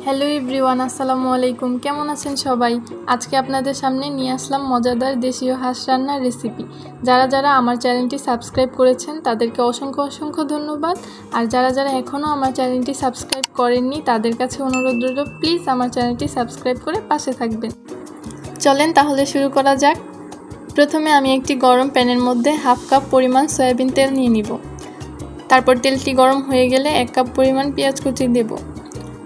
Hello everyone, আসসালামু আলাইকুম। কেমন আছেন সবাই? আজকে আপনাদের সামনে নিয়ে আসলাম মজাদার দেশীয় হাঁস রান্নার রেসিপি। যারা আমার চ্যানেলটি সাবস্ক্রাইব করেছেন তাদেরকে অসংখ্য ধন্যবাদ। আর যারা এখনও আমার চ্যানেলটি সাবস্ক্রাইব করেননি তাদের কাছে অনুরোধ রইল, প্লিজ আমার চ্যানেলটি সাবস্ক্রাইব করে পাশে থাকবেন। চলেন তাহলে শুরু করা যাক। প্রথমে আমি একটি গরম প্যানের মধ্যে 1/2 কাপ পরিমাণ সয়াবিন তেল নিয়ে নিব। তারপর তেলটি গরম হয়ে গেলে 1 কাপ পরিমাণ পেঁয়াজ কুচি দেব।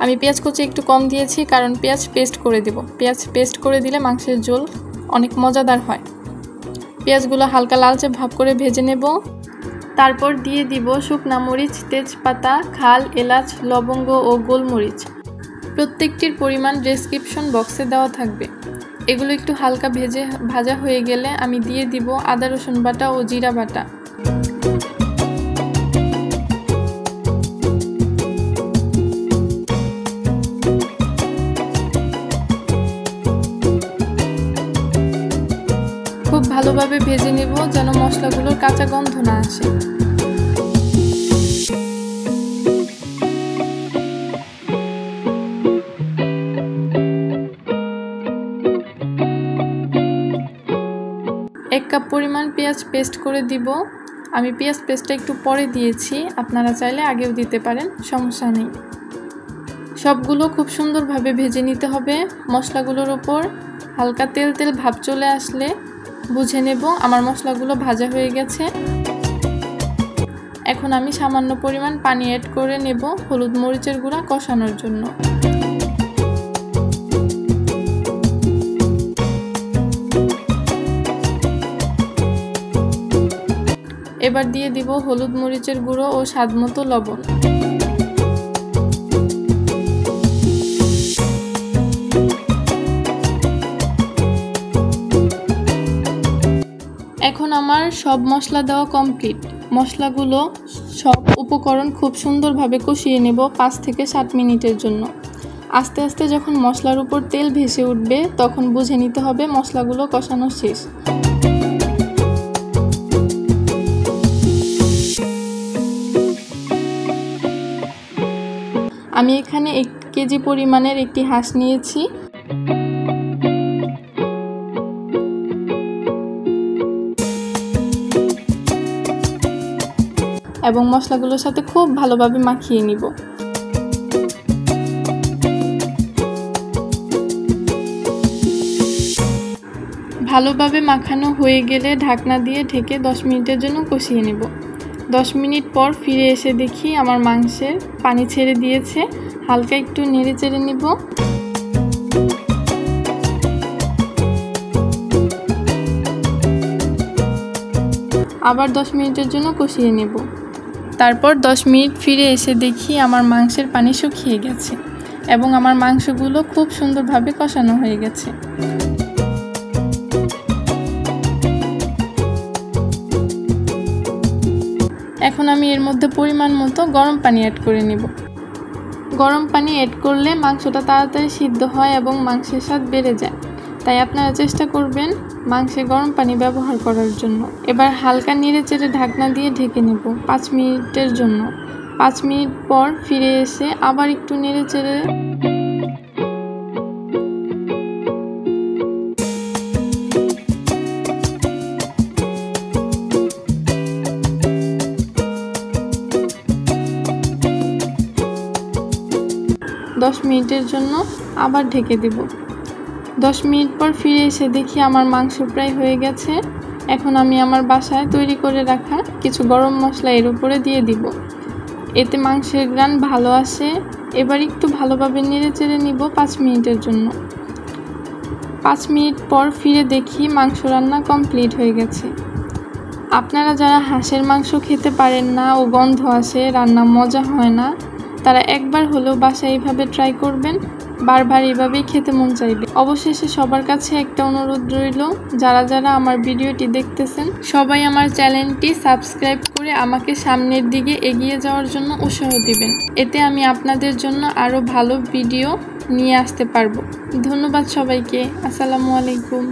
আমি পেঁয়াজ কুচি একটু কম দিয়েছি কারণ পেঁয়াজ পেস্ট করে দেব। পেঁয়াজ পেস্ট করে দিলে মাংসের ঝোল অনেক মজাদার হয়। পেঁয়াজগুলো হালকা লালচে ভাব করে ভেজে নেব। তারপর দিয়ে দিব শুকনা মরিচ, তেজপাতা, খাল, এলাচ, লবঙ্গ ও গোলমরিচ। প্রত্যেকটির পরিমাণ ডেসক্রিপশন বক্সে দেওয়া থাকবে। এগুলো একটু হালকা ভাজা হয়ে গেলে আমি দিয়ে দিব আদা রসুন বাটা ও জিরা বাটা। খুব ভালোভাবে ভেজে নেব যেন মশলাগুলোর কাঁচা গন্ধ না আসে। এক কাপ পরিমাণ পেঁয়াজ পেস্ট করে দিব। আমি পেঁয়াজ পেস্টটা একটু পরে দিয়েছি, আপনারা চাইলে আগেও দিতে পারেন, সমস্যা নেই। সবগুলো খুব সুন্দরভাবে ভেজে নিতে হবে। মশলাগুলোর উপর হালকা তেল ভাব চলে আসলে বুঝে নেব আমার মশলাগুলো ভাজা হয়ে গেছে। এখন আমি সামান্য পরিমাণ পানি অ্যাড করে নেব হলুদ মরিচের গুঁড়া কষানোর জন্য। এবার দিয়ে দিব হলুদ মরিচের গুঁড়ো ও স্বাদমতো লবণ। এখন আমার সব মশলা দেওয়া কমপ্লিট। মশলাগুলো সব উপকরণ খুব সুন্দরভাবে কষিয়ে নেব 5 থেকে 7 মিনিটের জন্য। আস্তে আস্তে যখন মশলার উপর তেল ভেসে উঠবে তখন বুঝে নিতে হবে মশলাগুলো কষানো শেষ। আমি এখানে 1 কেজি পরিমাণের একটি হাঁস নিয়েছি। এবং মশলাগুলোর সাথে খুব ভালোভাবে মাখিয়ে নিব। ভালোভাবে মাখানো হয়ে গেলে ঢাকনা দিয়ে ঢেকে 10 মিনিটের জন্য কষিয়ে নেব। 10 মিনিট পর ফিরে এসে দেখি আমার মাংসের পানি ছেড়ে দিয়েছে। হালকা একটু নেড়ে চেড়ে নেব। আবার 10 মিনিটের জন্য কষিয়ে নেব। তারপর 10 মিনিট ফিরে এসে দেখি আমার মাংসের পানি শুকিয়ে গেছে এবং আমার মাংসগুলো খুব সুন্দরভাবে কষানো হয়ে গেছে। এখন আমি এর মধ্যে পরিমাণ মতো গরম পানি অ্যাড করে নেব। গরম পানি অ্যাড করলে মাংসটা তাড়াতাড়ি সিদ্ধ হয় এবং মাংসের স্বাদ বেড়ে যায়। তাই আপনারা চেষ্টা করবেন মাংসে গরম পানি ব্যবহার করার জন্য। এবার হালকা নেড়ে চেড়ে ঢাকনা দিয়ে ঢেকে নেব 5 মিনিটের জন্য। 5 মিনিট পর ফিরে এসে আবার একটু নেড়ে চেড়ে 10 মিনিটের জন্য আবার ঢেকে দেব। 10 মিনিট পর ফিরে এসে দেখি আমার মাংস প্রায় হয়ে গেছে। এখন আমি আমার বাসায় তৈরি করে রাখা কিছু গরম মশলা এর উপরে দিয়ে দিব। এতে মাংসের ঘ্রাণ ভালো আসে। এবার একটু ভালোভাবে নেড়ে চেড়ে নিব 5 মিনিটের জন্য। 5 মিনিট পর ফিরে দেখি মাংস রান্না কমপ্লিট হয়ে গেছে। আপনারা যারা হাঁসের মাংস খেতে পারেন না ও গন্ধ আসে, রান্না মজা হয় না, তারা একবার হলেও বাসায় এইভাবে ট্রাই করবেন। বারবার এইভাবেই খেতে মন চাইবে। অবশেষে সবার কাছে একটা অনুরোধ রইল, যারা আমার ভিডিওটি দেখতেছেন সবাই আমার চ্যানেলটি সাবস্ক্রাইব করে আমাকে সামনের দিকে এগিয়ে যাওয়ার জন্য উৎসাহ দিবেন। এতে আমি আপনাদের জন্য আরও ভালো ভিডিও নিয়ে আসতে পারবো। ধন্যবাদ সবাইকে। আসসালামু আলাইকুম।